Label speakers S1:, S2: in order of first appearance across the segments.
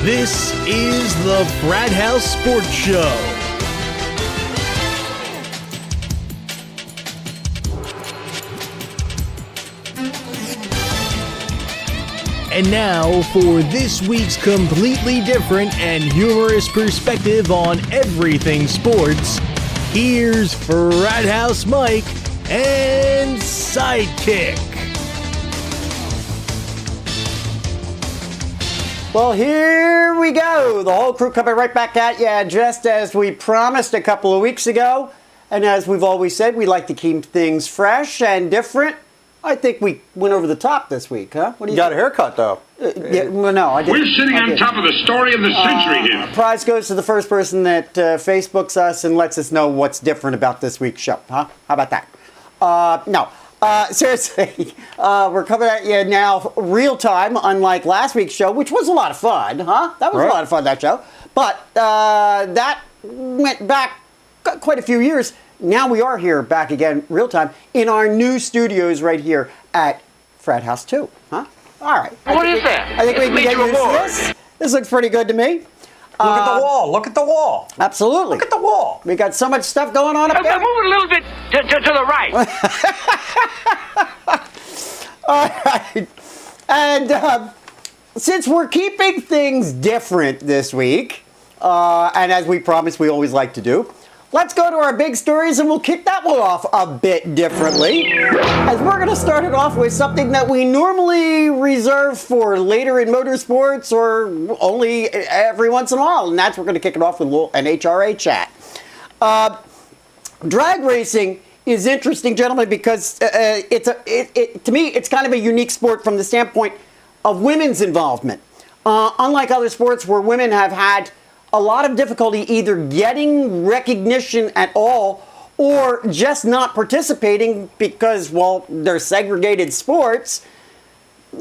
S1: This is the Frat House Sports Show. And now for this week's completely different and humorous perspective on everything sports, here's Frat House Mike and Sidekick.
S2: Well, here we go. The whole crew coming right back at you, just as we promised a couple of weeks ago. And as we've always said, we like to keep things fresh and different. I think we went over the top this week, huh?
S3: What do you got a haircut, though.
S2: Yeah, well, no, I didn't.
S4: We're sitting on top of the story of the century here.
S2: Prize goes to the first person that Facebooks us and lets us know what's different about this week's show, huh? How about that? No. Seriously, we're coming at you now real time, unlike last week's show, which was a lot of fun, huh? That was a lot of fun, that show. But that went back quite a few years. Now we are here back again, real time, in our new studios right here at Frat House 2, huh? All right.
S4: What is that?
S2: I think we can get used to this. This looks pretty good to me.
S3: Look at the wall. Look at the wall.
S2: Absolutely.
S3: Look at the wall.
S2: We got so much stuff going on up there.
S4: Move it a little bit to the right.
S2: All right. And since we're keeping things different this week, and as we promised we always like to do, let's go to our big stories and we'll kick that one off a bit differently. As we're going to start it off with something that we normally reserve for later in motorsports or only every once in a while. And that's we're going to kick it off with a little NHRA chat. Drag racing is interesting, gentlemen, because to me, it's kind of a unique sport from the standpoint of women's involvement. Unlike other sports where women have had a lot of difficulty either getting recognition at all or just not participating because, well, they're segregated sports.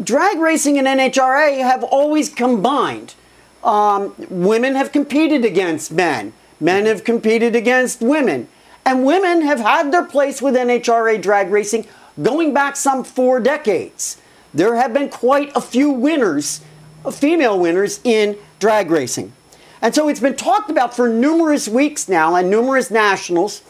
S2: Drag racing and NHRA have always combined. Women have competed against men. Men have competed against women. And women have had their place with NHRA drag racing going back some 4 decades. There have been quite a few winners, female winners in drag racing. And so it's been talked about for numerous weeks now and numerous nationals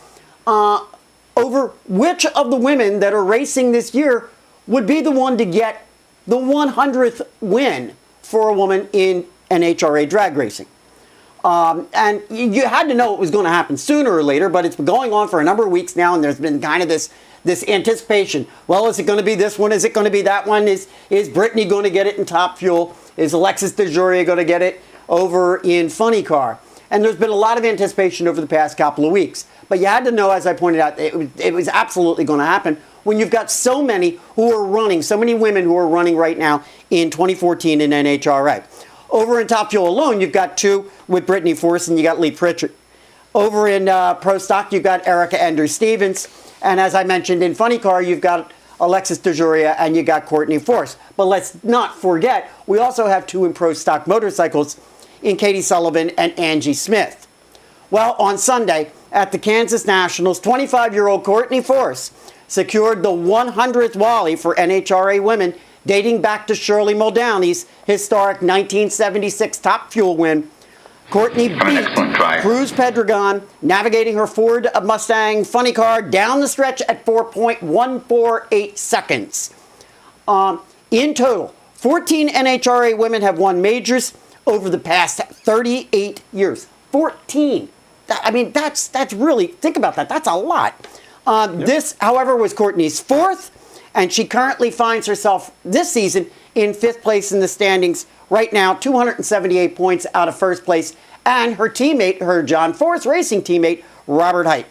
S2: over which of the women that are racing this year would be the one to get the 100th win for a woman in NHRA drag racing. And you had to know it was going to happen sooner or later, but it's been going on for a number of weeks now, and there's been kind of this anticipation. Well, is it going to be this one? Is it going to be that one? Is Brittany going to get it in Top Fuel? Is Alexis DeJoria going to get it over in Funny Car? And there's been a lot of anticipation over the past couple of weeks. But you had to know, as I pointed out, it was absolutely going to happen when you've got so many who are running, so many women who are running right now in 2014 in NHRA. Over in Top Fuel alone, you've got 2 with Brittany Force and you got Lee Pritchard. Over in Pro Stock, you've got Erica Enders-Stevens. And as I mentioned in Funny Car, you've got Alexis DeJoria and you got Courtney Force. But let's not forget, we also have 2 in Pro Stock motorcycles in Katie Sullivan and Angie Smith. Well, on Sunday at the Kansas Nationals, 25-year-old Courtney Force secured the 100th Wally for NHRA women, dating back to Shirley Muldowney's historic 1976 Top Fuel win. Courtney beat Cruz Pedregon, navigating her Ford Mustang Funny Car down the stretch at 4.148 seconds. In total, 14 NHRA women have won majors over the past 38 years. 14. I mean, that's really, think about that. That's a lot. This, however, was Courtney's 4th, and she currently finds herself this season in 5th place in the standings right now, 278 points out of 1st place, and her teammate, her John Force Racing teammate, Robert Height.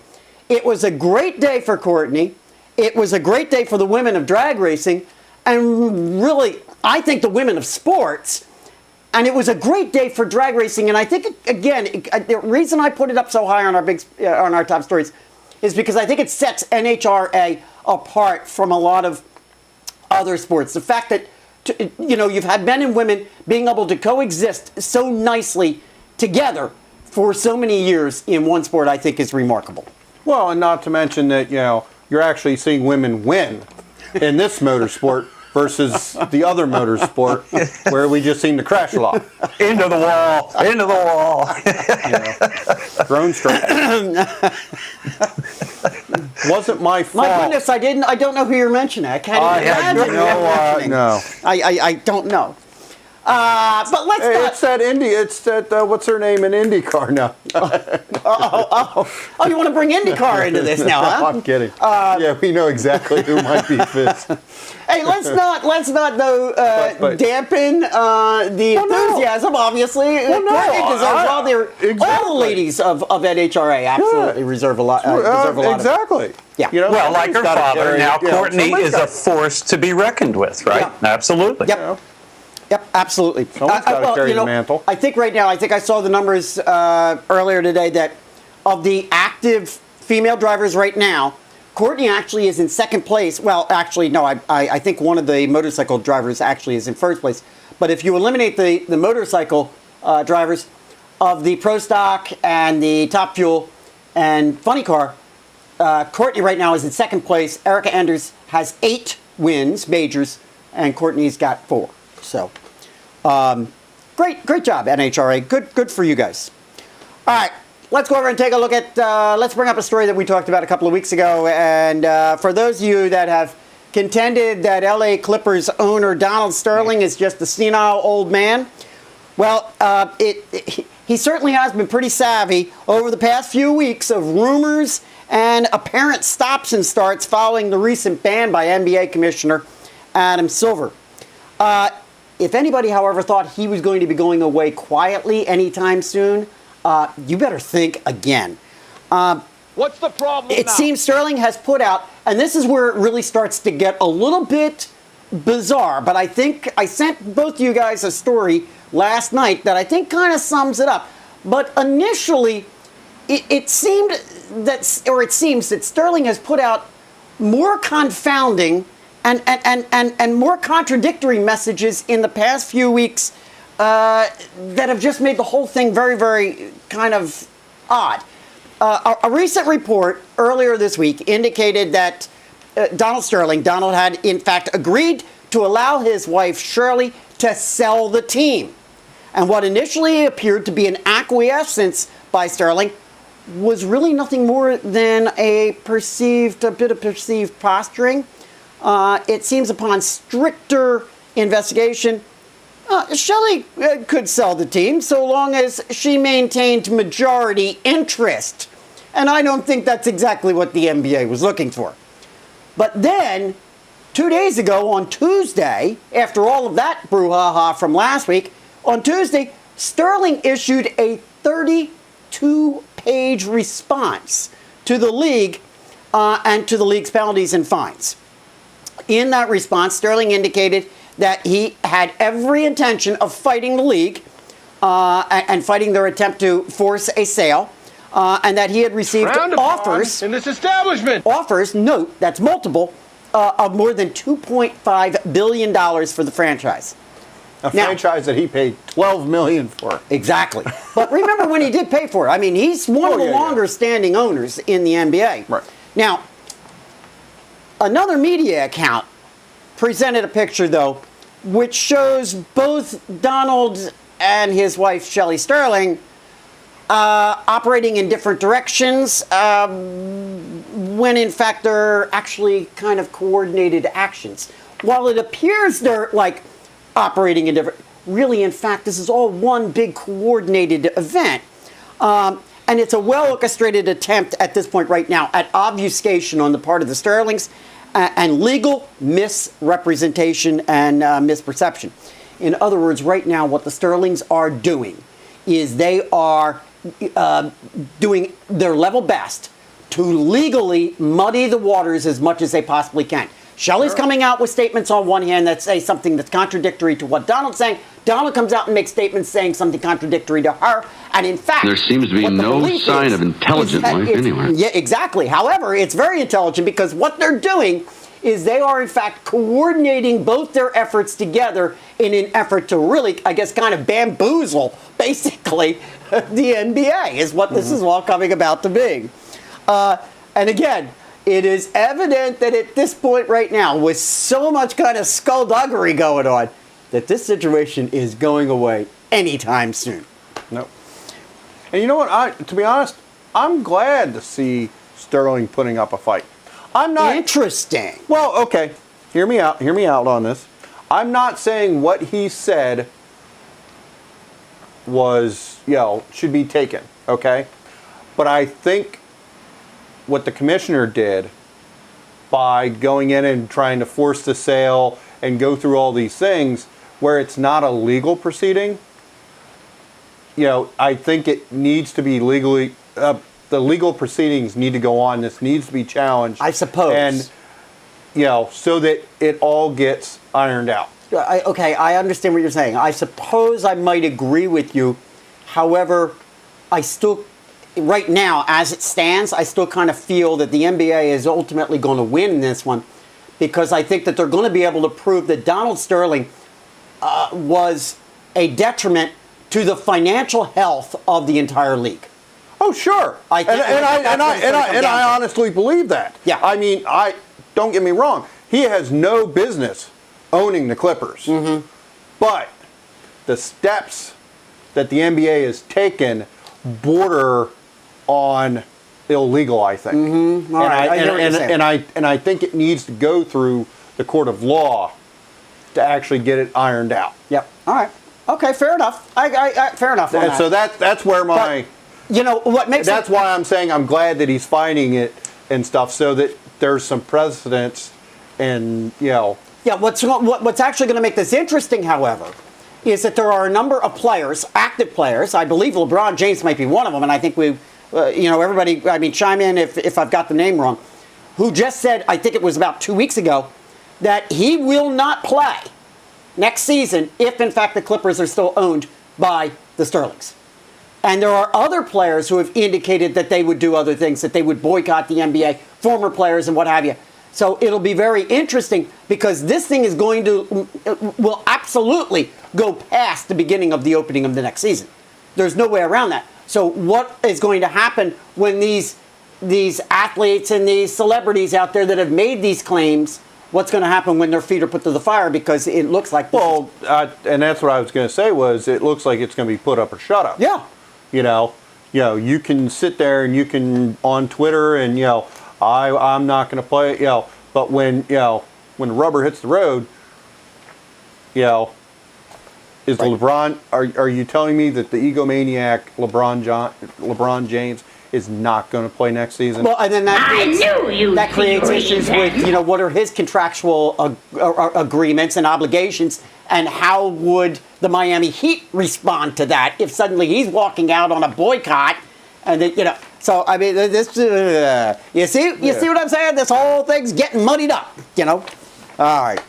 S2: It was a great day for Courtney. It was a great day for the women of drag racing, and really, I think the women of sports. And it was a great day for drag racing, and I think, again, the reason I put it up so high on our top stories is because I think it sets NHRA apart from a lot of other sports. The fact that, you've had men and women being able to coexist so nicely together for so many years in one sport, I think is remarkable.
S3: Well, and not to mention that, you're actually seeing women win in this motorsport versus the other motorsport where we just seem to crash a lot.
S5: Into the wall. Into the wall.
S3: Drone strike. Wasn't my fault.
S2: My goodness, I don't know who you're mentioning. I can't even imagine.
S3: No.
S2: I don't know. But let's not.
S3: It's that It's that what's her name in IndyCar now?
S2: You want to bring IndyCar into this now, huh?
S3: I'm kidding. Yeah, we know exactly who might be Fitz.
S2: Hey, let's not though dampen the enthusiasm. Obviously, Courtney deserves all the ladies of NHRA absolutely deserve a lot. Deserve a lot.
S3: Exactly.
S2: Yeah.
S3: You know,
S5: Well, like her father, now Courtney is a
S3: got
S5: force to be reckoned with, right?
S2: Yeah.
S5: Absolutely.
S2: Yep. Yep, absolutely.
S3: Someone's got to carry the mantle.
S2: I think right now, I saw the numbers earlier today that of the active female drivers right now, Courtney actually is in second place. Well, actually, no, I think one of the motorcycle drivers actually is in first place. But if you eliminate the motorcycle drivers of the Pro Stock and the Top Fuel and Funny Car, Courtney right now is in second place. Erica Enders has 8 wins, majors, and Courtney's got 4. So, great job, NHRA. Good for you guys. All right, let's go over and take a look at. Let's bring up a story that we talked about a couple of weeks ago. And for those of you that have contended that LA Clippers owner Donald Sterling is just a senile old man, well, he certainly has been pretty savvy over the past few weeks of rumors and apparent stops and starts following the recent ban by NBA Commissioner Adam Silver. If anybody, however, thought he was going to be going away quietly anytime soon, you better think again.
S1: What's the problem
S2: It
S1: now?
S2: seems Sterling has put out, and this is where it really starts to get a little bit bizarre, but I think I sent both of you guys a story last night that I think kind of sums it up. But initially, it seems that Sterling has put out more confounding and more contradictory messages in the past few weeks that have just made the whole thing very, very kind of odd. A recent report earlier this week indicated that Donald had in fact agreed to allow his wife Shirley to sell the team. And what initially appeared to be an acquiescence by Sterling was really nothing more than a bit of perceived posturing. It seems upon stricter investigation, Shelley could sell the team so long as she maintained majority interest. And I don't think that's exactly what the NBA was looking for. But then, 2 days ago on Tuesday, after all of that brouhaha from last week, on Tuesday, Sterling issued a 32-page response to the league and to the league's penalties and fines. In that response, Sterling indicated that he had every intention of fighting the league and fighting their attempt to force a sale, and that he had received offers
S1: in this establishment.
S2: Offers, note, that's multiple, of more than $2.5 billion for the franchise.
S3: Franchise that he paid $12 million for.
S2: Exactly. But remember when he did pay for it. I mean, he's one of the longer-standing owners in the NBA.
S3: Right.
S2: Now, another media account presented a picture, though, which shows both Donald and his wife, Shelley Sterling, operating in different directions when, in fact, they're actually kind of coordinated actions. While it appears they're, like, operating in different... Really, in fact, this is all one big coordinated event. And it's a well-orchestrated attempt at this point right now at obfuscation on the part of the Sterlings and legal misrepresentation and misperception. In other words, right now, what the Sterlings are doing is they are doing their level best to legally muddy the waters as much as they possibly can. Shelley's coming out with statements on one hand that say something that's contradictory to what Donald's saying. Donald comes out and makes statements saying something contradictory to her. And in fact,
S4: there seems to be no sign of intelligent life anywhere.
S2: Yeah, exactly. However, it's very intelligent because what they're doing is they are in fact coordinating both their efforts together in an effort to really, I guess, kind of bamboozle, basically, the NBA is what this is all coming about to be. And again, it is evident that at this point right now, with so much kind of skullduggery going on, that this situation is going away anytime soon.
S3: Nope. And you know what? To be honest, I'm glad to see Sterling putting up a fight. I'm not
S2: interesting.
S3: Well, okay. Hear me out. Hear me out on this. I'm not saying what he said was, should be taken. Okay, but I think what the commissioner did by going in and trying to force the sale and go through all these things where it's not a legal proceeding, I think it needs to be legally, the legal proceedings need to go on. This needs to be challenged.
S2: I suppose.
S3: And, so that it all gets ironed out.
S2: I understand what you're saying. I suppose I might agree with you. However, I still, right now, as it stands, I still kind of feel that the NBA is ultimately going to win this one, because I think that they're going to be able to prove that Donald Sterling was a detriment to the financial health of the entire league.
S3: Oh, sure. I honestly believe that.
S2: Yeah.
S3: I mean, don't get me wrong. He has no business owning the Clippers. Mm-hmm. But the steps that the NBA has taken border on illegal, I think.
S2: Mm-hmm.
S3: And I think it needs to go through the court of law to actually get it ironed out.
S2: Yep. All right. Okay. Fair enough. Fair enough.
S3: And so that's where my.
S2: But, what makes
S3: that's why I'm saying I'm glad that he's fighting it and stuff, so that there's some precedence, and Yeah.
S2: What's actually going to make this interesting, however, is that there are a number of players, active players. I believe LeBron James might be one of them, and I think everybody, chime in if I've got the name wrong, who just said, I think it was about 2 weeks ago, that he will not play next season if, in fact, the Clippers are still owned by the Sterlings. And there are other players who have indicated that they would do other things, that they would boycott the NBA, former players and what have you. So it'll be very interesting, because this thing is will absolutely go past the beginning of the opening of the next season. There's no way around that. So what is going to happen when these athletes and these celebrities out there that have made these claims, what's going to happen when their feet are put to the fire? Because it looks like...
S3: and that's what I was going to say, it looks like it's going to be put up or shut up.
S2: Yeah.
S3: You can sit there and you can, on Twitter, and, I'm not going to play, but when the rubber hits the road, is right. LeBron, are you telling me that the egomaniac LeBron James is not going to play next season?
S2: Well, and then that creates issues with, what are his contractual agreements and obligations, and how would the Miami Heat respond to that if suddenly he's walking out on a boycott, and So this you see what I'm saying? This whole thing's getting muddied up, All right.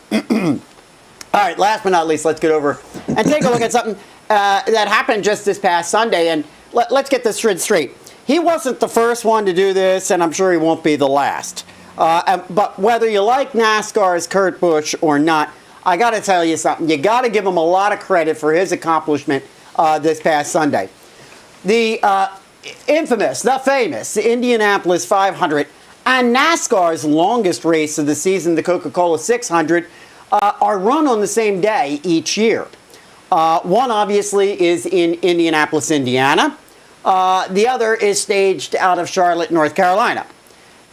S2: All right, last but not least, let's get over and take a look at something that happened just this past Sunday, and let's get this straight. He wasn't the first one to do this, and I'm sure he won't be the last. But whether you like NASCAR's Kurt Busch or not, I got to tell you something. You got to give him a lot of credit for his accomplishment this past Sunday. The famous Indianapolis 500 and NASCAR's longest race of the season, the Coca-Cola 600, are run on the same day each year. One obviously is in Indianapolis, Indiana. The other is staged out of Charlotte, North Carolina.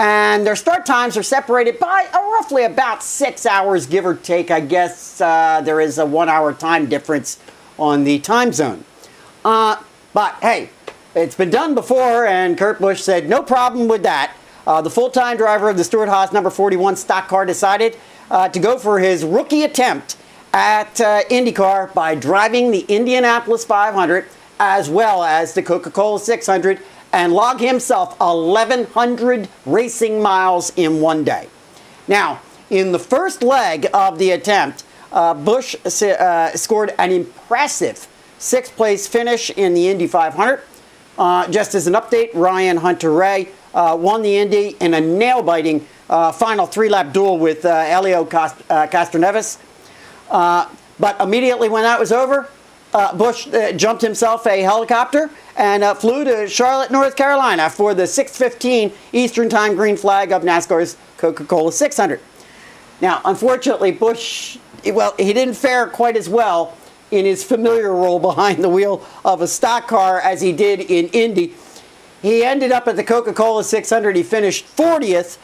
S2: And their start times are separated by roughly about 6 hours, give or take. I guess there is a 1 hour time difference on the time zone. But hey, it's been done before, and Kurt Busch said no problem with that. The full-time driver of the Stewart-Haas number 41 stock car decided to go for his rookie attempt at IndyCar by driving the Indianapolis 500 as well as the Coca-Cola 600 and log himself 1,100 racing miles in one day. Now, in the first leg of the attempt, Busch scored an impressive sixth-place finish in the Indy 500. Just as an update, Ryan Hunter-Reay won the Indy in a nail-biting final three-lap duel with Helio Castroneves. But immediately when that was over, Busch jumped himself a helicopter and flew to Charlotte, North Carolina for the 6:15 Eastern Time green flag of NASCAR's Coca-Cola 600. Now, unfortunately, Busch, he didn't fare quite as well in his familiar role behind the wheel of a stock car as he did in Indy. He ended up at the Coca-Cola 600. He finished 40th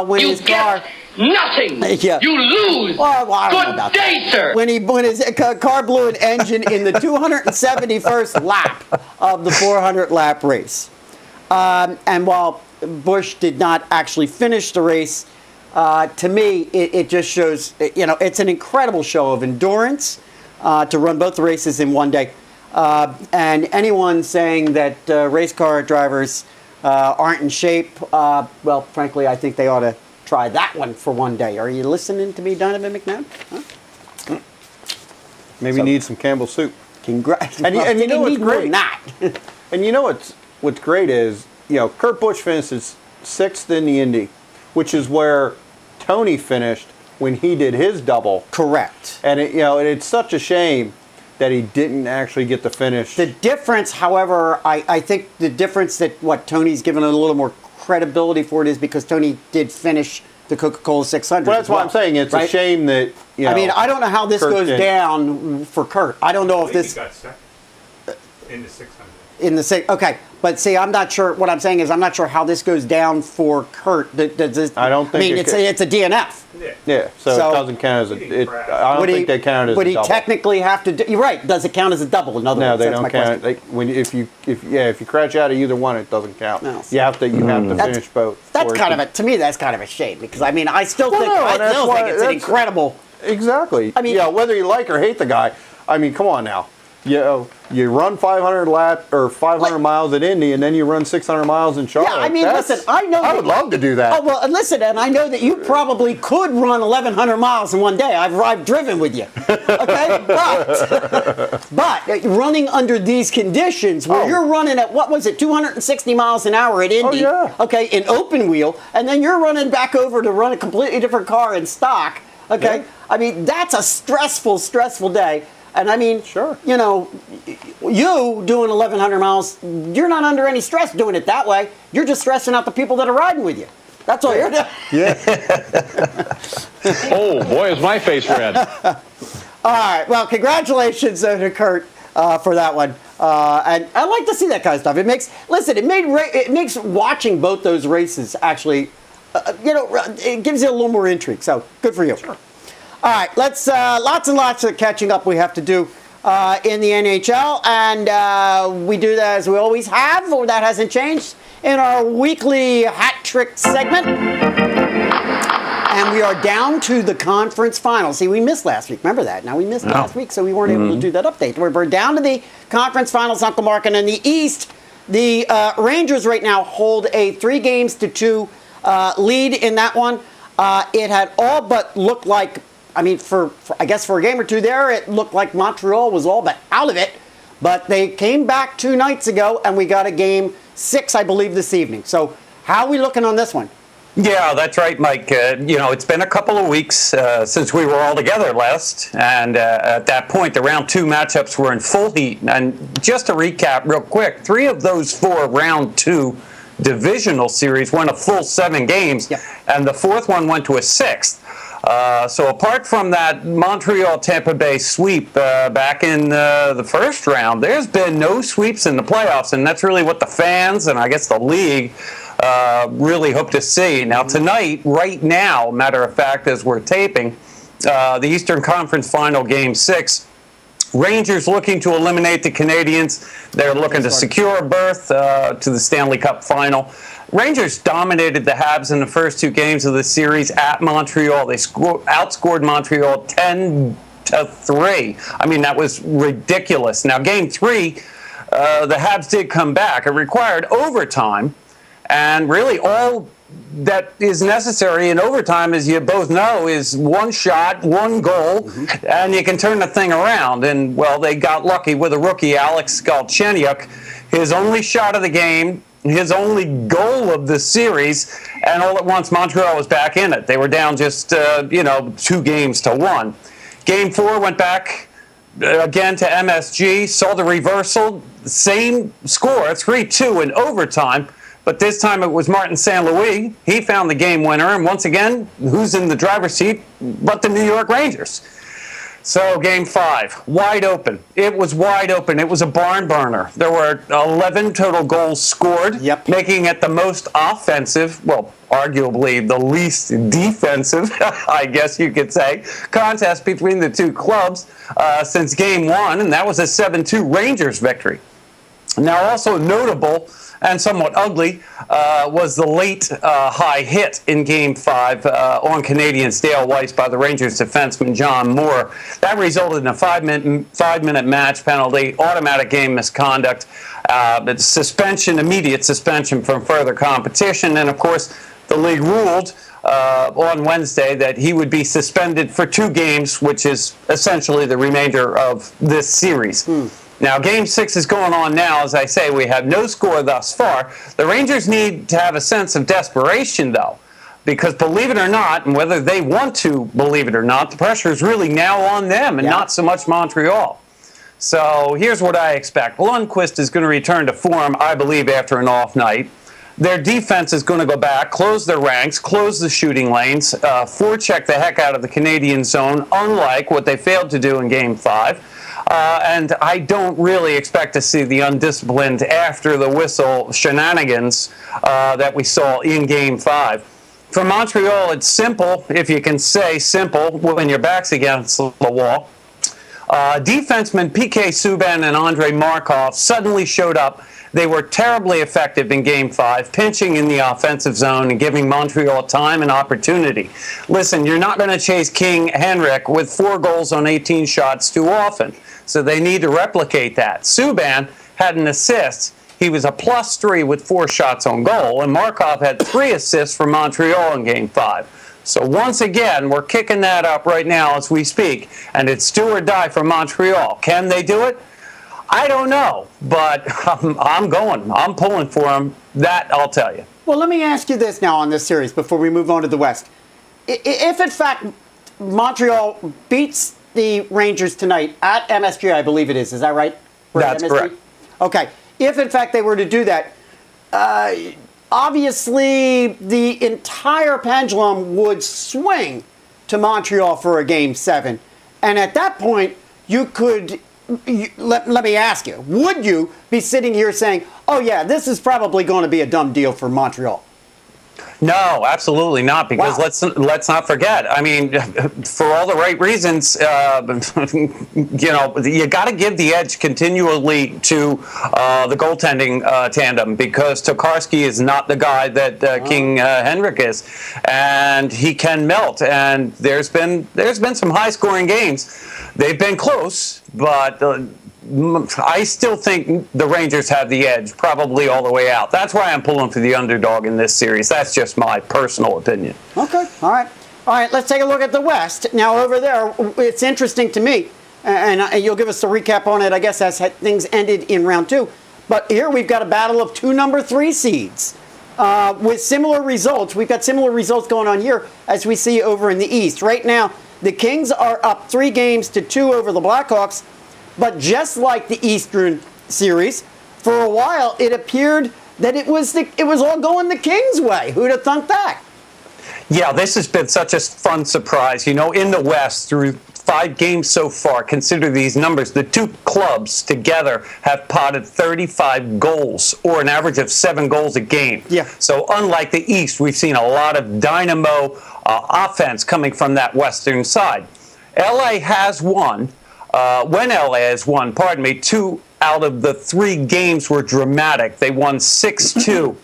S2: when his car...
S6: Nothing.
S2: Yeah.
S6: You lose.
S2: Well, I don't know about
S6: Good day,
S2: that.
S6: sir.
S2: When his car blew an engine in the 271st lap of the 400-lap race. And while Busch did not actually finish the race, to me, it just shows, it's an incredible show of endurance to run both races in one day. And anyone saying that race car drivers aren't in shape, well, frankly, I think they ought to try that one for one day. Are you listening to me, Donovan McNabb? Huh?
S3: Maybe need some Campbell's soup.
S2: Congrats.
S3: And you know what's great?
S2: Not.
S3: And you know what's great is, Kurt Busch finishes 6th in the Indy, which is where Tony finished when he did his double.
S2: Correct.
S3: And it's such a shame that he didn't actually get the finish.
S2: The difference, however, I think the difference that Tony's given it a little more credibility for it is because Tony did finish the Coca-Cola 600.
S3: Well, that's why I'm saying it's a shame that,
S2: I mean, I don't know how this
S3: Kurt
S2: goes
S3: didn't.
S2: down for Kurt. I don't know if this...
S7: He got second in the 600.
S2: In the six, okay, but see, I'm not sure. What I'm saying is, I'm not sure how this goes down for Kurt.
S3: I don't think.
S2: I mean, it's a DNF.
S3: Yeah, so it doesn't count as I don't think they count as a double.
S2: Would he technically have to? You're right. Does it count as a double? In other words,
S3: they don't count. If you crash out of either one, it doesn't count.
S2: No.
S3: You have to finish both.
S2: That's kind of to me. That's kind of a shame because I mean, I still think it's an incredible.
S3: Exactly.
S2: I mean,
S3: whether you like or hate the guy, I mean, come on now. You run 500 miles at Indy, and then you run 600 miles in Charlotte.
S2: Yeah, I mean, listen, I know.
S3: I would love to do that.
S2: Oh well, and listen, and I know that you probably could run 1,100 miles in one day. I've driven with you, okay? But running under these conditions, where you're running at 260 miles an hour at Indy, okay, in open wheel, and then you're running back over to run a completely different car in stock, okay? Yeah. I mean, that's a stressful day. And I mean, sure. You doing 1,100 miles, you're not under any stress doing it that way. You're just stressing out the people that are riding with you. That's all you're doing.
S3: Yeah.
S4: Oh, boy, is my face red.
S2: All right. Well, congratulations to Kurt for that one. And I like to see that kind of stuff. It makes watching both those races actually, it gives you a little more intrigue. So good for you. Sure. All right, let's lots and lots of catching up we have to do in the NHL, and we do that as we always have, or that hasn't changed, in our weekly hat trick segment. And we are down to the conference finals. See, we missed last week. Remember that? Now we missed last week, so we weren't able to do that update. We're down to the conference finals, Uncle Mark, and in the East, the Rangers right now hold a 3-2 lead in that one. It had all but looked like. I mean, for a game or two there, it looked like Montreal was all but out of it. But they came back 2 nights ago, and we got a game 6, I believe, this evening. So how are we looking on this one?
S5: Yeah, that's right, Mike. It's been a couple of weeks since we were all together last. And at that point, the round 2 matchups were in full heat. And just to recap real quick, 3 of those 4 round 2 divisional series went a full 7 games. Yep. And the 4th one went to a 6th. So apart from that Montreal-Tampa Bay sweep back in the first round, there's been no sweeps in the playoffs, and that's really what the fans and I guess the league really hope to see. Now tonight, right now, matter of fact, as we're taping, the Eastern Conference Final Game 6, Rangers looking to eliminate the Canadiens. They're looking to secure a berth to the Stanley Cup Final. Rangers dominated the Habs in the first 2 games of the series at Montreal. They outscored Montreal 10-3. I mean, that was ridiculous. Now, Game 3, the Habs did come back. It required overtime, and really all that is necessary in overtime, as you both know, is 1 shot, 1 goal, and you can turn the thing around. And, well, they got lucky with a rookie, Alex Galchenyuk, his only shot of the game, his only goal of the series, and all at once Montreal was back in it. They were down just 2-1. Game 4 went back again to MSG, saw the reversal, same score, 3-2 in overtime, but this time it was Martin St. Louis. He found the game winner, and once again, who's in the driver's seat but the New York Rangers? So Game 5, wide open. It was wide open. It was a barn burner. There were 11 total goals scored, making it the most offensive, well, arguably the least defensive, I guess you could say, contest between the two clubs since Game 1, and that was a 7-2 Rangers victory. Now, also notable and somewhat ugly was the late high hit in Game 5 on Canadiens' Dale Weiss by the Rangers defenseman John Moore. That resulted in a five-minute match penalty, automatic game misconduct, suspension, immediate suspension from further competition, and of course the league ruled on Wednesday that he would be suspended for 2 games, which is essentially the remainder of this series. Now, Game 6 is going on now. As I say, we have no score thus far. The Rangers need to have a sense of desperation, though, because believe it or not, and whether they want to believe it or not, the pressure is really now on them and not so much Montreal. So here's what I expect. Lundqvist is going to return to form, I believe, after an off night. Their defense is going to go back, close their ranks, close the shooting lanes, forecheck the heck out of the Canadian zone, unlike what they failed to do in Game 5. And I don't really expect to see the undisciplined after-the-whistle shenanigans that we saw in Game 5. For Montreal, it's simple, if you can say simple, when your back's against the wall. Defensemen P.K. Subban and Andrei Markov suddenly showed up. They were terribly effective in Game 5, pinching in the offensive zone and giving Montreal time and opportunity. Listen, you're not going to chase King Henrik with 4 goals on 18 shots too often, so they need to replicate that. Subban had an assist. He was a +3 with 4 shots on goal, and Markov had 3 assists for Montreal in Game 5. So once again, we're kicking that up right now as we speak, and it's do or die for Montreal. Can they do it? I don't know, but I'm going. I'm pulling for them. That I'll tell you.
S2: Well, let me ask you this now on this series before we move on to the West. If, in fact, Montreal beats the Rangers tonight at MSG, I believe it is. Is that right?
S5: That's correct.
S2: Okay. If, in fact, they were to do that, obviously the entire pendulum would swing to Montreal for a Game 7. And at that point, you could... Let me ask you, would you be sitting here saying, oh yeah, this is probably going to be a dumb deal for Montreal?
S5: No, absolutely not, because let's not forget. I mean, for all the right reasons, you know, you got to give the edge continually to the goaltending tandem, because Tokarski is not the guy that King Henrik is, and he can melt. And there's been some high-scoring games. They've been close, but I still think the Rangers have the edge, probably all the way out. That's why I'm pulling for the underdog in this series. That's just my personal opinion.
S2: Okay, all right. All right, let's take a look at the West. Now, over there, it's interesting to me, and you'll give us a recap on it, I guess, as things ended in round 2. But here we've got a battle of 2 number 3 seeds with similar results. We've got similar results going on here as we see over in the East. Right now, the Kings are up 3-2 over the Blackhawks. But just like the Eastern Series, for a while it appeared that it was all going the Kings' way. Who'd have thunk that?
S5: Yeah, this has been such a fun surprise. You know, in the West, through 5 games so far, consider these numbers. The 2 clubs together have potted 35 goals, or an average of 7 goals a game.
S2: Yeah.
S5: So unlike the East, we've seen a lot of dynamo offense coming from that Western side. LA has won. When LA has won, 2 out of the 3 games were dramatic. They won 6-2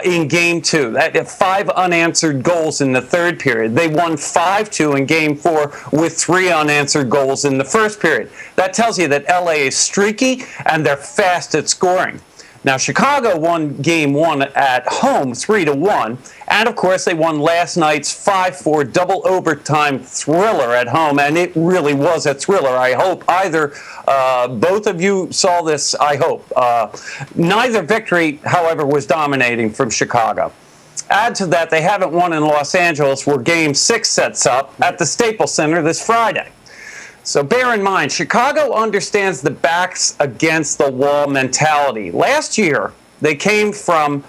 S5: in Game 2. That 5 unanswered goals in the third period. They won 5-2 in Game 4 with 3 unanswered goals in the first period. That tells you that LA is streaky and they're fast at scoring. Now, Chicago won Game 1 at home 3-1, and of course they won last night's 5-4 double overtime thriller at home, and it really was a thriller. I hope both of you saw this, I hope. Neither victory, however, was dominating from Chicago. Add to that, they haven't won in Los Angeles, where Game 6 sets up at the Staples Center this Friday. So bear in mind, Chicago understands the backs against the wall mentality. Last year, they came from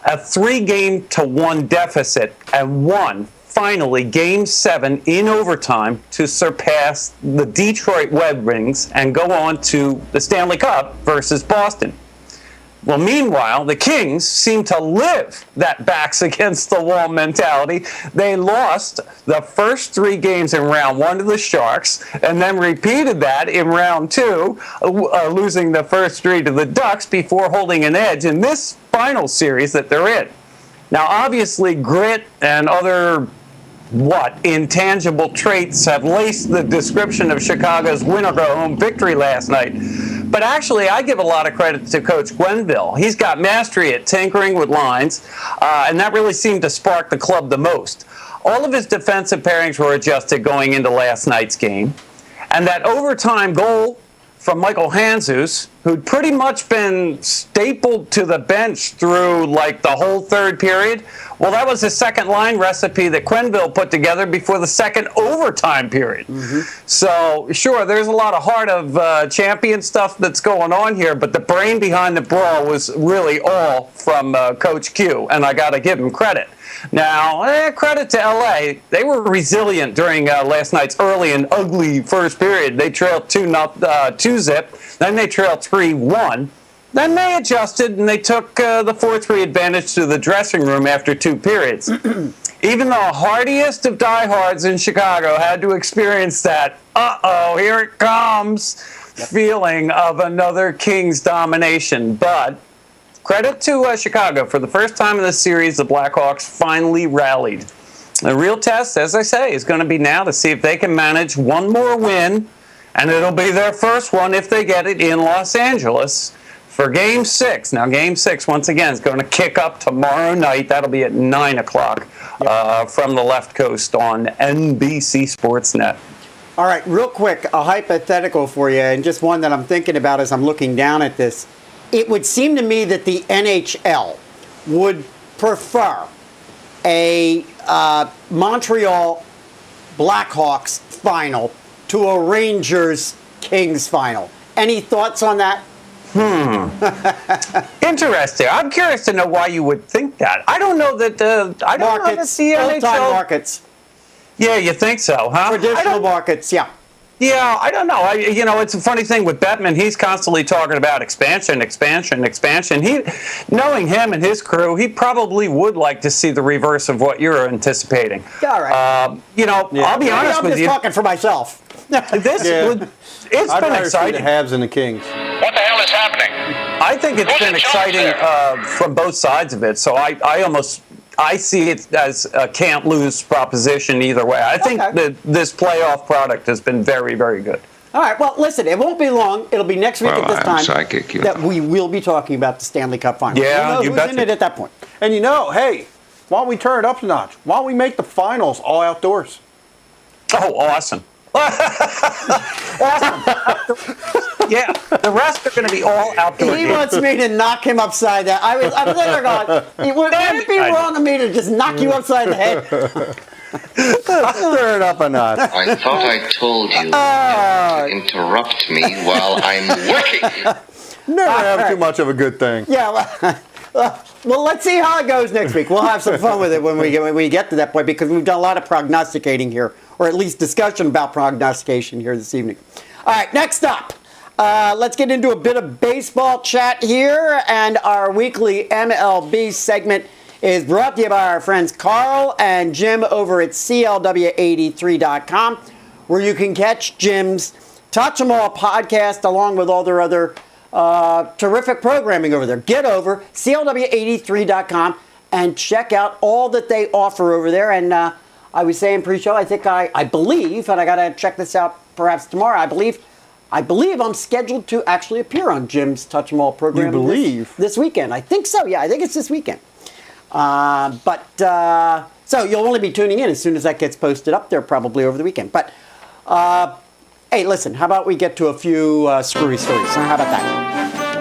S5: a 3-1 deficit and won, finally, Game 7 in overtime to surpass the Detroit Red Wings and go on to the Stanley Cup versus Boston. Well, meanwhile, the Kings seem to live that backs against the wall mentality. They lost the first 3 games in round 1 to the Sharks, and then repeated that in round 2, losing the first 3 to the Ducks before holding an edge in this final series that they're in. Now, obviously, grit and other intangible traits have laced the description of Chicago's win-or-go-home victory last night. But actually, I give a lot of credit to Coach Gwenville. He's got mastery at tinkering with lines, and that really seemed to spark the club the most. All of his defensive pairings were adjusted going into last night's game. And that overtime goal from Michael Handzus, who'd pretty much been stapled to the bench through like the whole third period, well, that was a second line recipe that Quenneville put together before the second overtime period. So, sure, there's a lot of heart of champion stuff that's going on here, but the brain behind the brawl was really all from Coach Q, and I got to give him credit. Now, credit to LA. They were resilient during last night's early and ugly first period. They trailed 2-0, then they trailed 3-1. Then they adjusted and they took the 4-3 advantage to the dressing room after 2 periods. Even the hardiest of diehards in Chicago had to experience that, here it comes, feeling of another Kings domination. But credit to Chicago. For the first time in this series, the Blackhawks finally rallied. The real test, as I say, is going to be now to see if they can manage one more win, and it'll be their first one if they get it in Los Angeles for Game 6. Now, Game 6, once again, is going to kick up tomorrow night. That'll be at 9 o'clock from the left coast on NBC Sportsnet.
S2: All right, real quick, a hypothetical for you, and just one that I'm thinking about as I'm looking down at this. It would seem to me that the NHL would prefer a Montreal Blackhawks final to a Rangers Kings final. Any thoughts on that?
S5: Interesting. I'm curious to know why you would think that. I don't know that I don't know that the NHL
S2: old-time markets.
S5: Yeah, you think so, huh?
S2: Traditional markets, yeah.
S5: Yeah, I don't know. It's a funny thing with Bettman. He's constantly talking about expansion. Knowing him and his crew, he probably would like to see the reverse of what you're anticipating.
S2: All right.
S5: I'll be honest with you.
S2: I'm just talking for myself.
S5: It's
S3: I'd
S5: been
S3: rather
S5: exciting.
S3: see the Habs and the Kings.
S6: What the hell is happening?
S5: I think it's been exciting from both sides of it. So I see it as a can't lose proposition either way. I think that this playoff product has been very, very good.
S2: All right. Well, listen, it won't be long. It'll be next week at this time
S4: Sidekick,
S2: that we will be talking about the Stanley Cup Finals.
S5: Yeah,
S2: you know who's in it at that point.
S3: And hey, why don't we turn it up a notch? Why don't we make the finals all outdoors?
S5: Oh, awesome. Yeah, the rest are going to be all outdoor.
S2: He wants me to knock him upside the head. I'm there going, would it be wrong of me to just knock you upside the head?
S3: Turn it up a notch.
S6: I thought I told you not to interrupt me while I'm working.
S3: Never have too much of a good thing.
S2: Yeah, well, let's see how it goes next week. We'll have some fun with it when we get to that point, because we've done a lot of prognosticating here, or at least discussion about prognostication here this evening. All right, next up, let's get into a bit of baseball chat here, and our weekly MLB segment is brought to you by our friends Carl and Jim over at CLW83.com, where you can catch Jim's Touch 'Em All podcast along with all their other terrific programming over there. Get over CLW83.com and check out all that they offer over there. And I was saying pre-show, I believe, and I got to check this out perhaps tomorrow, I believe I'm scheduled to actually appear on Jim's Touch 'Em All program.
S3: You believe?
S2: This weekend. I think so, yeah. I think it's this weekend. So you'll only be tuning in as soon as that gets posted up there, probably over the weekend. But hey, listen, how about we get to a few screwy stories? How about that?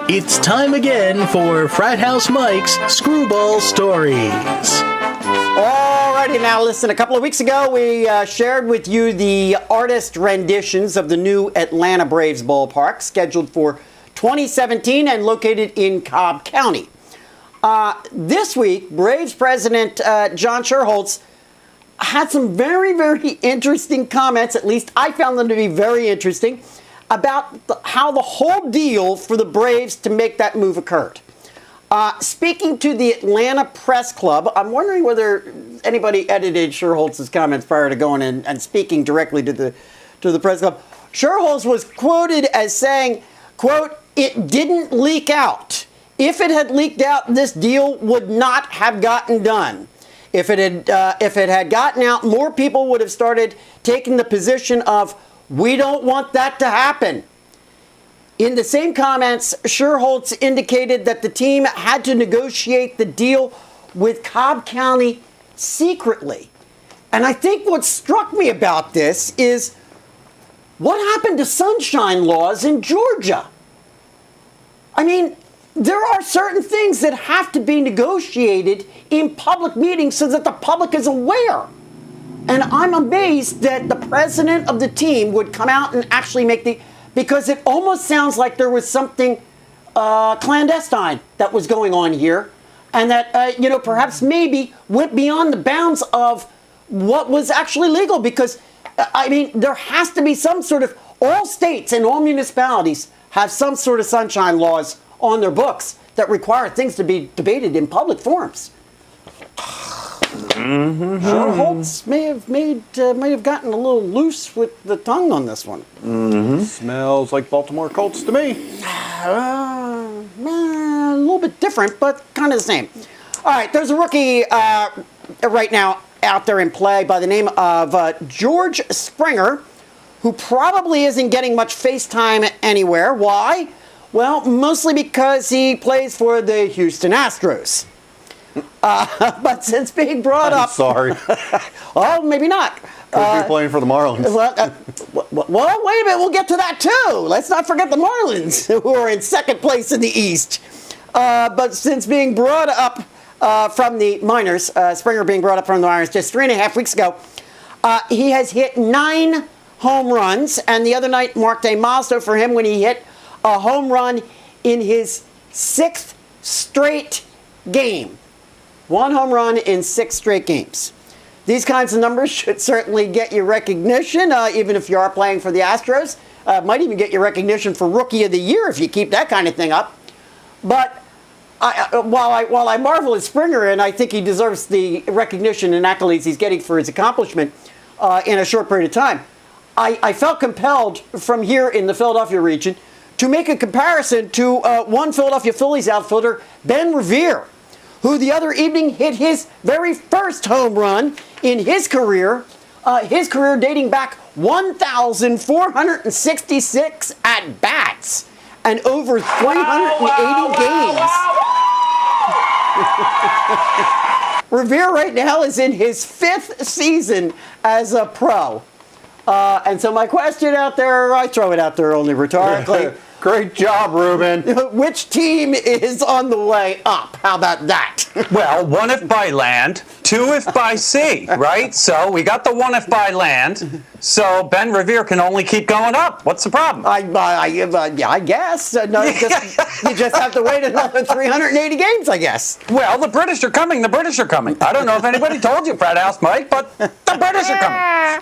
S1: It's time again for Frat House Mike's Screwball Stories.
S2: All right. righty, now listen, a couple of weeks ago we shared with you the artist renditions of the new Atlanta Braves ballpark, scheduled for 2017 and located in Cobb County. This week, Braves president John Schuerholz had some very, very interesting comments, at least I found them to be very interesting, about how the whole deal for the Braves to make that move occurred. Speaking to the Atlanta Press Club, I'm wondering whether anybody edited Schuerholz's comments prior to going in and speaking directly to the press club. Schuerholz was quoted as saying, quote, "It didn't leak out. If it had leaked out, this deal would not have gotten done. If it had gotten out, more people would have started taking the position of, we don't want that to happen." In the same comments, Schuerholz indicated that the team had to negotiate the deal with Cobb County secretly. And I think what struck me about this is, what happened to sunshine laws in Georgia? I mean, there are certain things that have to be negotiated in public meetings so that the public is aware. And I'm amazed that the president of the team would come out and actually make because it almost sounds like there was something clandestine that was going on here, and that, perhaps maybe went beyond the bounds of what was actually legal. Because, there has to be some sort of, all states and all municipalities have some sort of sunshine laws on their books that require things to be debated in public forums. Mm-hmm. Schuerholz may have gotten a little loose with the tongue on this one.
S3: Mm-hmm. Smells like Baltimore Colts to me.
S2: A little bit different, but kind of the same. All right, there's a rookie right now out there in play by the name of George Springer, who probably isn't getting much face time anywhere. Why? Well, mostly because he plays for the Houston Astros. But since being brought up...
S3: Sorry.
S2: Oh, maybe not.
S3: Could be playing for the Marlins.
S2: Well, wait a minute. We'll get to that, too. Let's not forget the Marlins, who are in second place in the East. But since being brought up from the minors, Springer being brought up from the minors just 3.5 weeks ago, he has hit 9 home runs. And the other night marked a milestone for him when he hit a home run in his 6th straight game. 1 home run in 6 straight games. These kinds of numbers should certainly get you recognition, even if you are playing for the Astros. Might even get you recognition for Rookie of the Year if you keep that kind of thing up. But while I marvel at Springer, and I think he deserves the recognition and accolades he's getting for his accomplishment in a short period of time, I felt compelled from here in the Philadelphia region to make a comparison to one Philadelphia Phillies outfielder, Ben Revere, who the other evening hit his very first home run in his career dating back 1,466 at-bats and over 380 games. Revere right now is in his 5th season as a pro. And so my question out there, I throw it out there only rhetorically.
S3: Great job, Ruben.
S2: Which team is on the way up? How about that?
S5: Well, 1 if by land, 2 if by sea, right? So we got the 1 if by land. So Ben Revere can only keep going up. What's the problem?
S2: I guess. No, you just have to wait another 380 games, I guess.
S5: Well, the British are coming. The British are coming. I don't know if anybody told you, Frat House Mike, but the British are coming.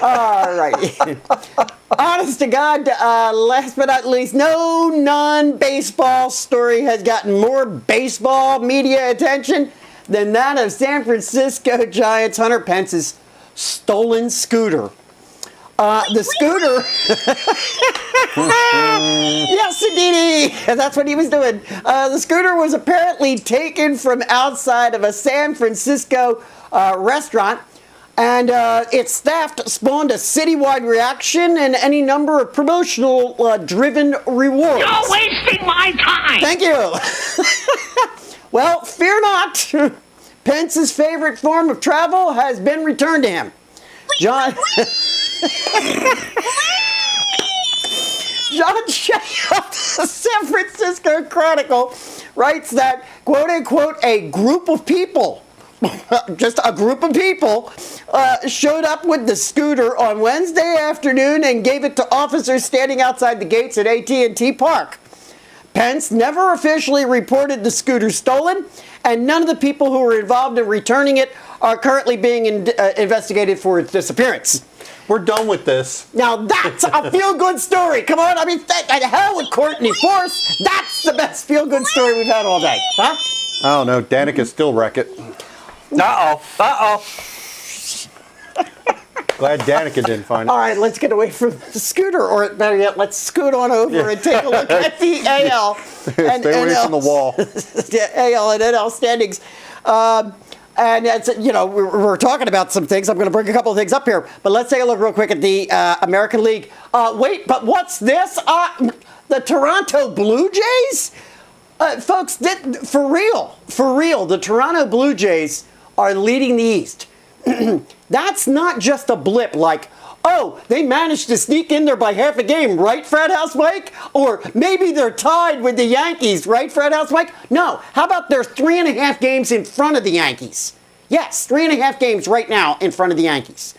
S2: All right. Honest to God, last but not least, no non-baseball story has gotten more baseball media attention than that of San Francisco Giants Hunter Pence's stolen scooter. The scooter... Yes, indeed. That's what he was doing. The scooter was apparently taken from outside of a San Francisco restaurant. And its theft spawned a citywide reaction and any number of promotional driven rewards.
S8: You're wasting my time!
S2: Thank you. Well, fear not. Pence's favorite form of travel has been returned to him. John Shea of the San Francisco Chronicle writes that, quote unquote, a group of people just a group of people showed up with the scooter on Wednesday afternoon and gave it to officers standing outside the gates at AT&T Park. Pence never officially reported the scooter stolen, and none of the people who were involved in returning it are currently being investigated for its disappearance.
S3: We're done with this.
S2: Now that's a feel-good story. Come on, I mean, hell with Courtney Force. That's the best feel-good story we've had all day, huh?
S3: I don't know. Danica still wreck it.
S5: Uh-oh.
S3: Glad Danica didn't find it.
S2: All right, let's get away from the scooter, or better yet, let's scoot on over and take a look at the AL and
S3: Stay away
S2: NL.
S3: from the wall.
S2: Yeah, AL and NL standings. And it's, we're talking about some things. I'm going to bring a couple of things up here, but let's take a look real quick at the American League. Wait, but what's this? The Toronto Blue Jays? Folks, for real, the Toronto Blue Jays are leading the East. That's not just a blip like, oh, they managed to sneak in there by half a game, right, Frat House Mike? Or maybe they're tied with the Yankees, right, Frat House Mike? No, how about they're 3.5 games in front of the Yankees? Yes, 3.5 games right now in front of the Yankees.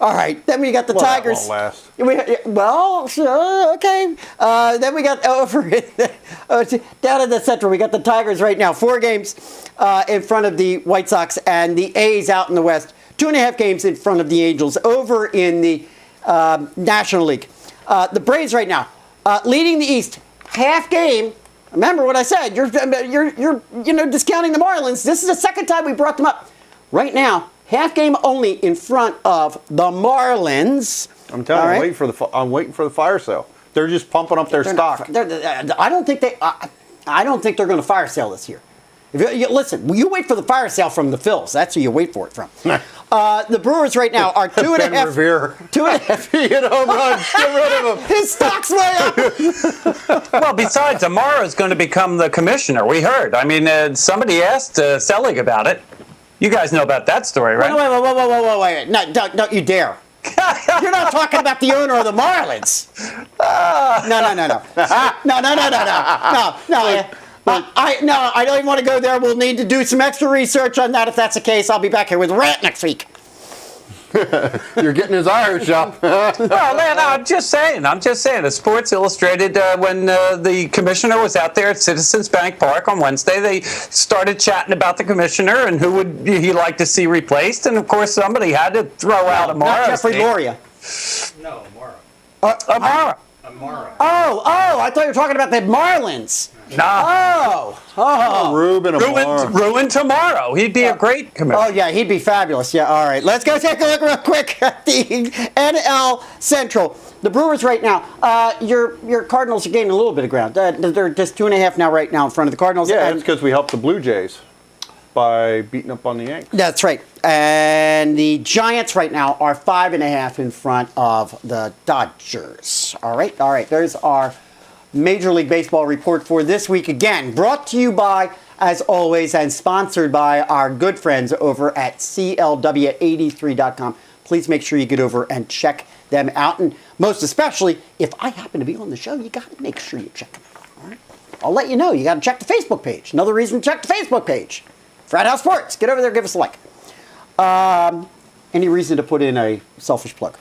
S2: All right, then we got the Tigers.
S3: That won't last.
S2: Okay. Then we got over down in the Central. We got the Tigers right now, 4 games in front of the White Sox, and the A's out in the West, 2.5 games in front of the Angels over in the National League. The Braves right now leading the East, half game. Remember what I said. You're discounting the Marlins. This is the second time we brought them up. Right now, half game only in front of the Marlins.
S3: I'm telling you, I'm waiting for the fire sale. They're just pumping up their stock.
S2: I don't think they're going to fire sale this year. Listen, you wait for the fire sale from the Phils. That's who you wait for it from. The Brewers right now are 2.5.
S3: Revere.
S2: 2.5.
S3: He hit home runs. Get rid of him.
S2: His stock's way up.
S5: Well, besides, Amara is going to become the commissioner. We heard. I mean, somebody asked Selig about it. You guys know about that story, right?
S2: Wait. No, don't you dare. You're not talking about the owner of the Marlins. No. I don't even want to go there. We'll need to do some extra research on that. If that's the case, I'll be back here with Rant next week.
S3: You're getting his Irish up.
S5: Well, man, I'm just saying. As Sports Illustrated, when the commissioner was out there at Citizens Bank Park on Wednesday, they started chatting about the commissioner and who would he like to see replaced. And, of course, somebody had to throw out Amara.
S2: Not Jeffrey Loria.
S7: No, Amara.
S5: Amara.
S7: Amara.
S2: Oh, I thought you were talking about the Marlins.
S5: No. Ruin tomorrow. He'd be a great commissioner.
S2: Oh, yeah, he'd be fabulous. Yeah, all right. Let's go take a look real quick at the NL Central. The Brewers right now, your Cardinals are gaining a little bit of ground. They're just 2.5 now right now in front of the Cardinals.
S3: Yeah, that's because we helped the Blue Jays by beating up on the Yankees.
S2: That's right. And the Giants right now are 5.5 in front of the Dodgers. All right. There's our Major League Baseball report for this week. Again, brought to you by, as always, and sponsored by our good friends over at CLW83.com. Please make sure you get over and check them out. And most especially, if I happen to be on the show, you got to make sure you check them out. All right? I'll let you know. You got to check the Facebook page. Another reason to check the Facebook page. Frat House Sports. Get over there, give us a like. Any reason to put in a selfish plug?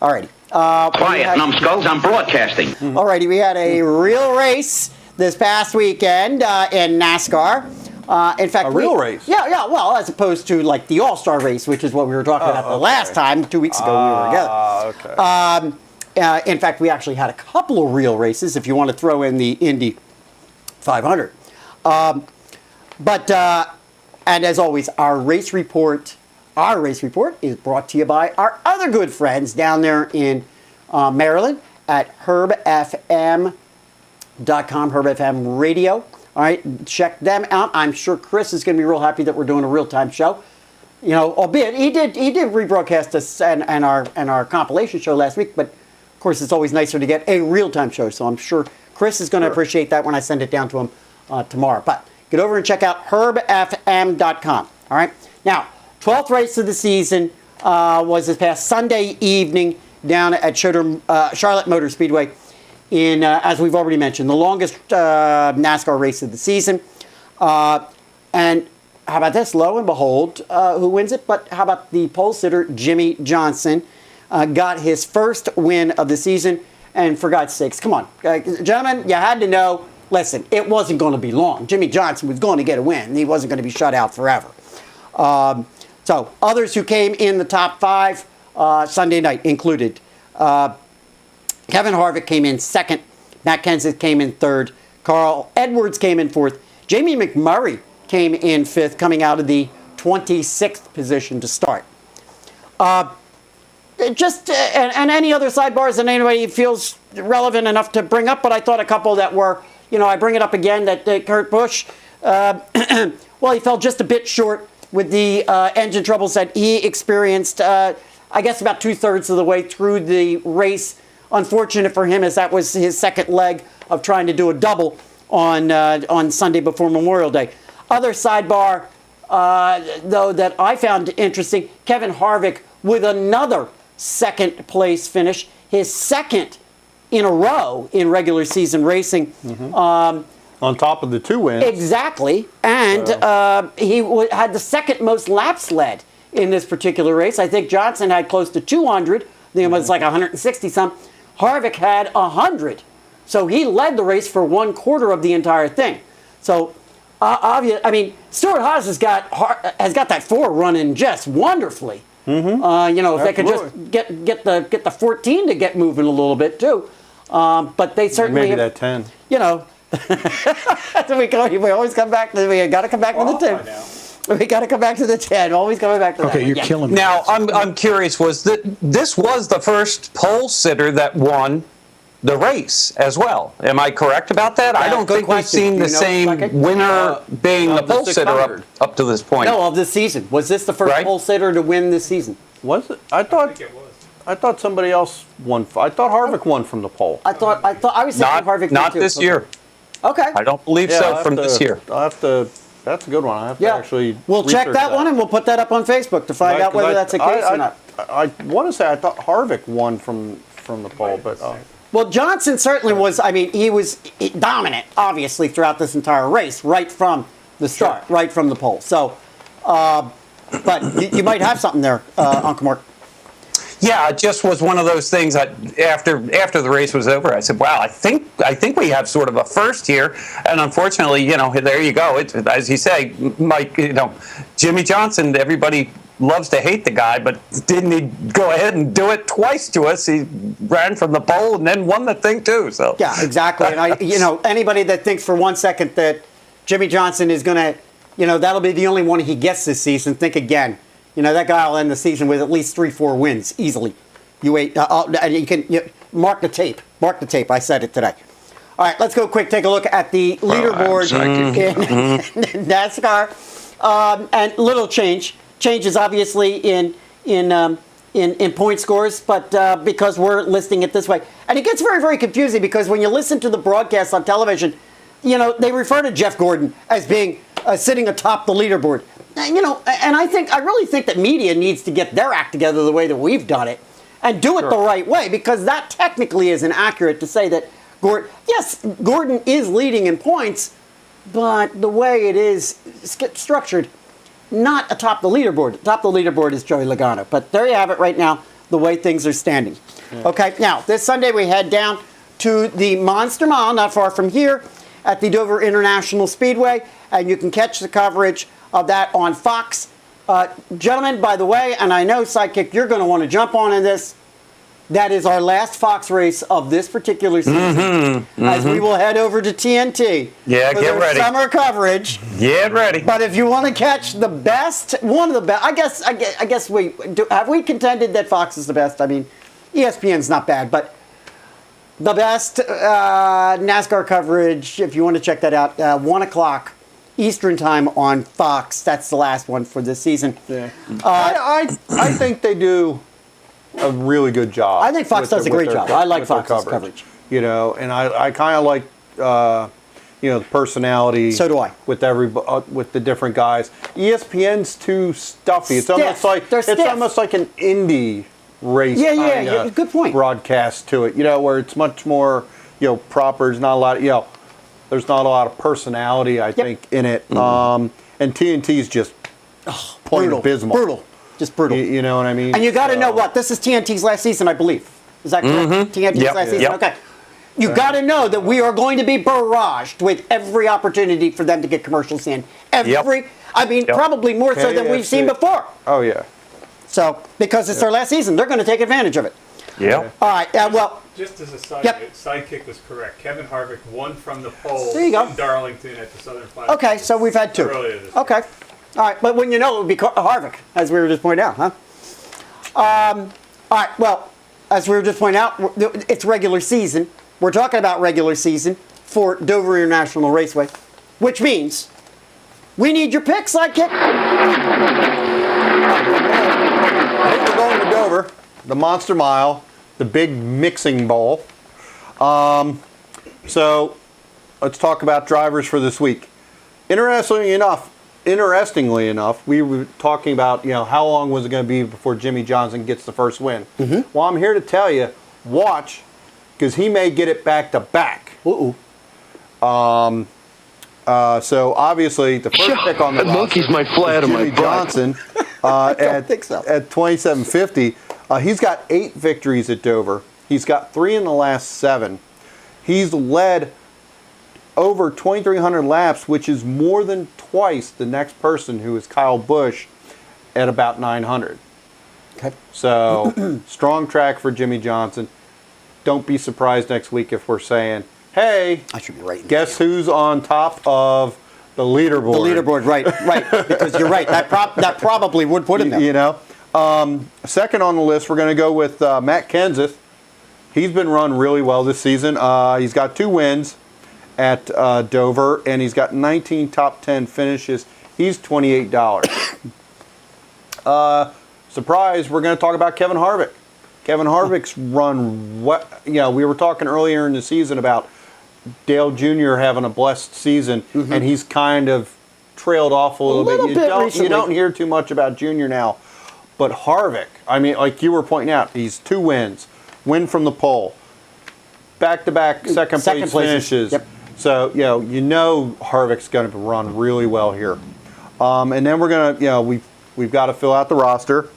S2: Alrighty.
S4: Quiet, numbskulls, I'm broadcasting.
S2: Alrighty, we had a real race this past weekend in NASCAR. In fact,
S3: real race?
S2: Yeah, well, as opposed to like the All-Star race, which is what we were talking about the last time, 2 weeks ago we were together.
S3: Okay.
S2: In fact, we actually had a couple of real races if you want to throw in the Indy 500. And as always, our race report is brought to you by our other good friends down there in Maryland at herbfm.com, Herb FM Radio. All right, check them out. I'm sure Chris is going to be real happy that we're doing a real-time show. You know, albeit he did rebroadcast us and our compilation show last week, but of course it's always nicer to get a real-time show. So I'm sure Chris is going to appreciate that when I send it down to him tomorrow. But get over and check out herbfm.com. All right, now 12th race of the season was this past Sunday evening down at Charlotte Motor Speedway. In, as we've already mentioned, the longest NASCAR race of the season. And how about this? Lo and behold, who wins it? But how about the pole sitter, Jimmy Johnson, got his first win of the season. And for God's sakes, come on. Gentlemen, you had to know, listen, it wasn't going to be long. Jimmy Johnson was going to get a win. He wasn't going to be shut out forever. So others who came in the top 5 Sunday night included Kevin Harvick came in second. Matt Kenseth came in third. Carl Edwards came in fourth. Jamie McMurray came in fifth, coming out of the 26th position to start. And any other sidebars that anybody feels relevant enough to bring up, but I thought a couple that were, I bring it up again, that Kurt Busch, well, he fell just a bit short with the engine troubles that he experienced, I guess about 2/3 of the way through the race. Unfortunate for him, as that was his second leg of trying to do a double on Sunday before Memorial Day. Other sidebar, though, that I found interesting, Kevin Harvick with another second place finish, his second in a row in regular season racing.
S3: On top of the 2 wins.
S2: Exactly. And he had the second most laps led in this particular race. I think Johnson had close to 200. It was like 160 some. Harvick had 100. So he led the race for 1/4 of the entire thing. So, Stuart Haas has got that 4 running just wonderfully. If they could just get the 14 to get moving a little bit too. But they certainly
S3: maybe that 10.
S2: We always come back to. We got to come back to the 10. We got to come back to the 10. Always coming back to that.
S1: Okay, you're killing me.
S5: Now, I'm curious. This was the first pole sitter that won the race as well? Am I correct about that? I don't think we've seen the same winner being the pole sitter up to this point.
S2: No, of the season. Was this the first pole sitter to win this season?
S3: Was it? I thought somebody else won. I thought Harvick won from the pole.
S2: I was thinking Harvick did
S5: not
S2: too.
S5: this year.
S2: Okay.
S5: I don't believe so from this year.
S3: I'll have to. That's a good one. I have to actually.
S2: We'll check that one and we'll put that up on Facebook to find out whether that's the case or not.
S3: I want to say I thought Harvick won from the pole, but.
S2: Well, Johnson certainly was. He was dominant, obviously, throughout this entire race, right from the start, right from the pole. So, but you might have something there, Uncle Mark.
S5: Yeah, it just was one of those things that after the race was over, I said, "Wow, I think we have sort of a first here." And unfortunately, there you go. As you say, Mike, Jimmy Johnson. Everybody loves to hate the guy, but didn't he go ahead and do it twice to us? He ran from the pole and then won the thing too. So
S2: yeah, exactly. And anybody that thinks for 1 second that Jimmy Johnson is going to, that'll be the only one he gets this season, think again. That guy will end the season with at least 3-4 wins easily. You wait. You can mark the tape. Mark the tape. I said it today. All right, let's go quick. Take a look at the leaderboard in NASCAR, and little changes obviously in point scores, but because we're listing it this way, and it gets very, very confusing because when you listen to the broadcast on television, they refer to Jeff Gordon as being sitting atop the leaderboard. And I really think that media needs to get their act together the way that we've done it and do it the right way, because that technically isn't accurate to say that Gordon is leading in points, but the way it is structured, not atop the leaderboard. Atop the leaderboard is Joey Logano. But there you have it right now, the way things are standing. Yeah. Okay, now this Sunday we head down to the Monster Mile, not far from here, at the Dover International Speedway, and you can catch the coverage of that on Fox. Gentlemen, by the way, and I know, Sidekick, you're going to want to jump on in this, that is our last Fox race of this particular season, as we will head over to TNT for
S5: get
S2: their
S5: ready.
S2: Summer coverage.
S5: Get ready.
S2: But if you want to catch the best, one of the best, I guess have we contended that Fox is the best? ESPN's not bad, but the best NASCAR coverage, if you want to check that out, 1 o'clock Eastern time on Fox. That's the last one for this season. Yeah.
S3: I think they do a really good job.
S2: I think Fox does a great job. I like Fox's coverage.
S3: And I kind of like the personality.
S2: So do I.
S3: With with the different guys. ESPN's too stuffy. It's almost like an indie race.
S2: Yeah. Good point.
S3: Broadcast to it. Where it's much more proper. There's not a lot. There's not a lot of personality, I think, in it. And And TNT's just plain
S2: brutal,
S3: abysmal.
S2: brutal, just brutal.
S3: You know what I mean?
S2: And you got to know what this is TNT's last season, I believe. Is that correct? TNT's
S5: Yep.
S2: last season.
S5: Yep.
S2: Okay. You got to know that we are going to be barraged with every opportunity for them to get commercials in. Probably more so than we've seen before.
S3: Oh, yeah.
S2: So, because it's their last season, they're going to take advantage of it.
S5: Yeah.
S2: All right.
S7: Just as a side
S2: Yep.
S7: note, Sidekick was correct. Kevin Harvick won from the pole
S2: There you go.
S7: in Darlington at the Southern Classic.
S2: Okay, so we've had two.
S7: Earlier this
S2: Okay. All right, but when you know it would be Harvick, as we were just pointing out, huh? All right, well, as we were just pointing out, it's regular season. We're talking about regular season for Dover International Raceway, which means we need your picks, Sidekick.
S3: I think we're going to Dover, the Monster Mile, the big mixing bowl. So let's talk about drivers for this week. Interestingly enough, we were talking about, how long was it going to be before Jimmy Johnson gets the first win. Well, I'm here to tell you, watch, because he may get it back to back. So obviously the first pick on the
S9: monkey's
S3: roster
S9: my flat
S3: is
S9: on my
S3: Jimmy
S9: butt.
S3: Johnson at 2750. He's got 8 victories at Dover. He's got 3 in the last 7. He's led over 2,300 laps, which is more than twice the next person, who is Kyle Busch, at about 900.
S2: Okay.
S3: So strong track for Jimmy Johnson. Don't be surprised next week if we're saying, hey,
S2: I should be right.
S3: Guess who's on top of the leaderboard?
S2: The leaderboard, right. Because you're right. That probably would put him there.
S3: Second on the list, we're going to go with Matt Kenseth. He's been run really well this season. He's got 2 wins at Dover, and he's got 19 top 10 finishes. He's $28. Surprise, we're going to talk about Kevin Harvick. Kevin Harvick's run, we were talking earlier in the season about Dale Jr. having a blessed season, and he's kind of trailed off a little bit. You don't hear too much about Jr. now. But Harvick, like you were pointing out, he's 2 wins, win from the pole, back-to-back second place finishes.
S2: Yep.
S3: So, Harvick's going to run really well here. And then we're going to, we've got to fill out the roster.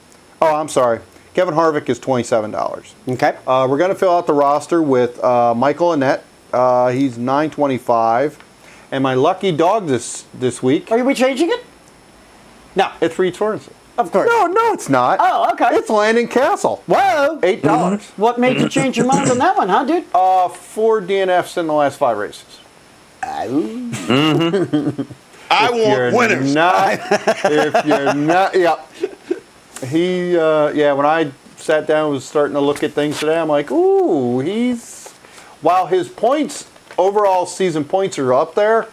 S3: Oh, I'm sorry. Kevin Harvick is $27.
S2: Okay.
S3: We're going to fill out the roster with Michael Annette. He's $9.25. And my lucky dog this week.
S2: Are we changing it? No.
S3: It's Reed Sorensen.
S2: Of course.
S3: No, it's not.
S2: Oh, okay.
S3: It's Landon Castle.
S2: Whoa.
S3: $8.
S2: What made you change your mind on that one, huh, dude?
S3: 4 DNFs in the last 5 races.
S9: I want winners.
S3: If you're not, when I sat down and was starting to look at things today, I'm like, ooh, while his points, overall season points are up there,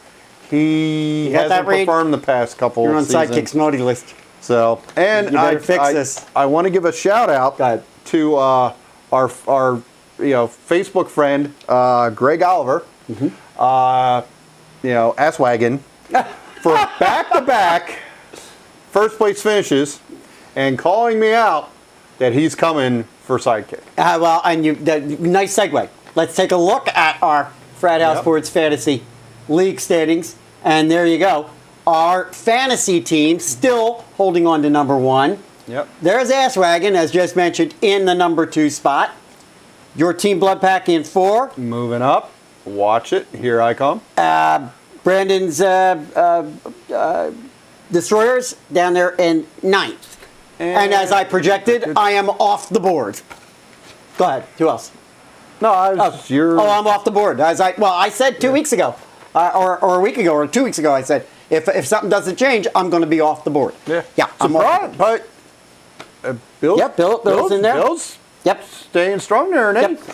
S3: he hasn't performed the past couple
S2: You're on
S3: seasons.
S2: Sidekick's naughty list.
S3: So, and
S2: you better fix this.
S3: I want to give a shout out to our Facebook friend, Greg Oliver, Asswagon, for back-to-back first place finishes, and calling me out that he's coming for Sidekick.
S2: Nice segue. Let's take a look at our Frat House Sports Fantasy League standings, and there you go. Our fantasy team still holding on to number 1.
S3: Yep.
S2: There's Asswagon, as just mentioned, in the number 2 spot. Your team Blood Pack in 4.
S3: Moving up. Watch it. Here I come.
S2: Brandon's Destroyers down there in 9th. And as I projected, I am off the board. Go ahead. Who else?
S3: No,
S2: I'm off the board. I said 2 weeks ago, or a week ago, or 2 weeks ago, I said, if something doesn't change, I'm going to be off the board.
S3: Yeah.
S2: I'm off.
S3: But Bill's
S2: in there.
S3: Bill's staying strong there, isn't he?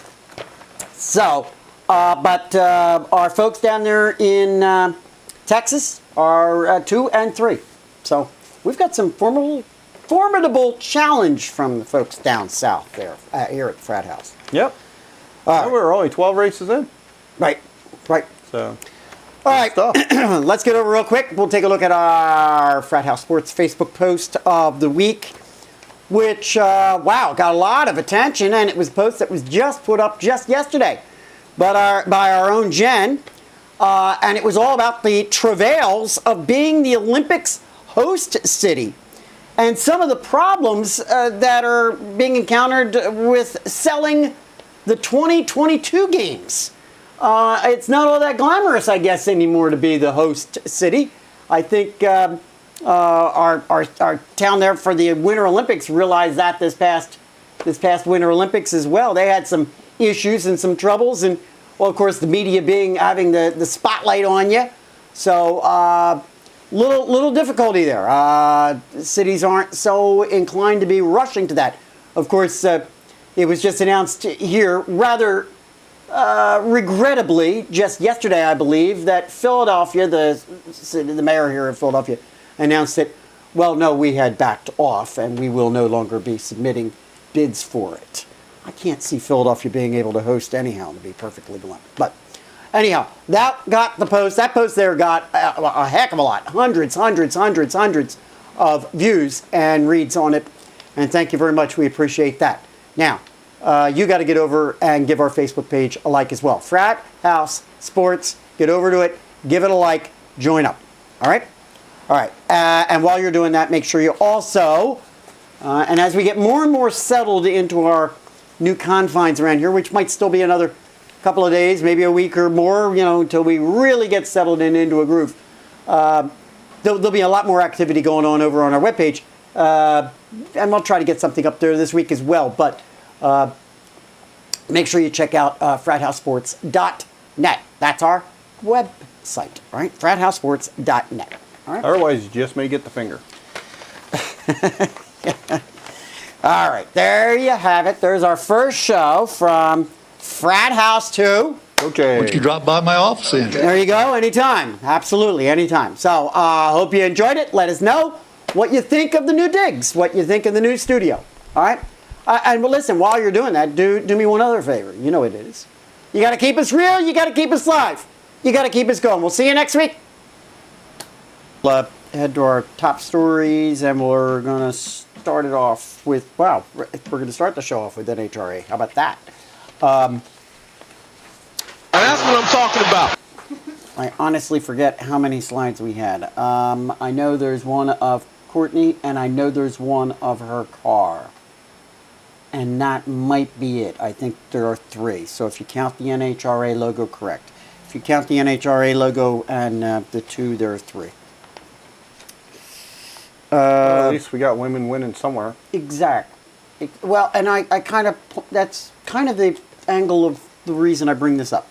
S2: So, but our folks down there in Texas are 2 and 3. So we've got some formidable challenge from the folks down south there here at the Frat House.
S3: Yep. We're only 12 races in.
S2: Right.
S3: So.
S2: All right, let's get over real quick. We'll take a look at our Frat House Sports Facebook post of the week, which, got a lot of attention, and it was a post that was just put up just yesterday by our own Jen. and it was all about the travails of being the Olympics host city and some of the problems that are being encountered with selling the 2022 games. It's not all that glamorous, I guess, anymore to be the host city. I think our town there for the Winter Olympics realized that this past Winter Olympics as well. They had some issues and some troubles, and well, of course, the media having the spotlight on you. So little difficulty there. Cities aren't so inclined to be rushing to that. Of course, it was just announced here, rather regrettably, just yesterday, I believe, that Philadelphia, the mayor here of Philadelphia, announced that, well, no, we had backed off and we will no longer be submitting bids for it. I can't see Philadelphia being able to host anyhow, to be perfectly blunt. But anyhow, that got the post. That post there got a heck of a lot. Hundreds of views and reads on it. And thank you very much. We appreciate that. Now, you got to get over and give our Facebook page a like as well. Frat House Sports. Get over to it. Give it a like. Join up. All right? All right. And while you're doing that, make sure you also, and as we get more and more settled into our new confines around here, which might still be another couple of days, maybe a week or more, until we really get settled into a groove. There'll be a lot more activity going on over on our webpage. And we'll try to get something up there this week as well. But make sure you check out frathousesports.net. That's our website, all right? frathousesports.net. All right?
S3: Otherwise, you just may get the finger.
S2: All right, there you have it. There's our first show from Frat House 2.
S3: Okay.
S9: Would you drop by my office then?
S2: There you go, anytime. Absolutely, anytime. So, hope you enjoyed it. Let us know what you think of the new digs, what you think of the new studio. All right? And listen, while you're doing that, do me one other favor. You know what it is. You got to keep us real. You got to keep us live. You got to keep us going. We'll see you next week. Head to our top stories, and we're going to start it off with, wow, we're going to start the show off with NHRA. How about that?
S1: And that's what I'm talking about.
S2: I honestly forget how many slides we had. I know there's one of Courtney, and I know there's one of her car. And that might be it. I think there are 3. So if you count the NHRA logo, correct. If you count the NHRA logo and the 2, there are 3.
S3: Well, at least we got women winning somewhere.
S2: Exactly. Well, and I kind of, that's kind of the angle of the reason I bring this up.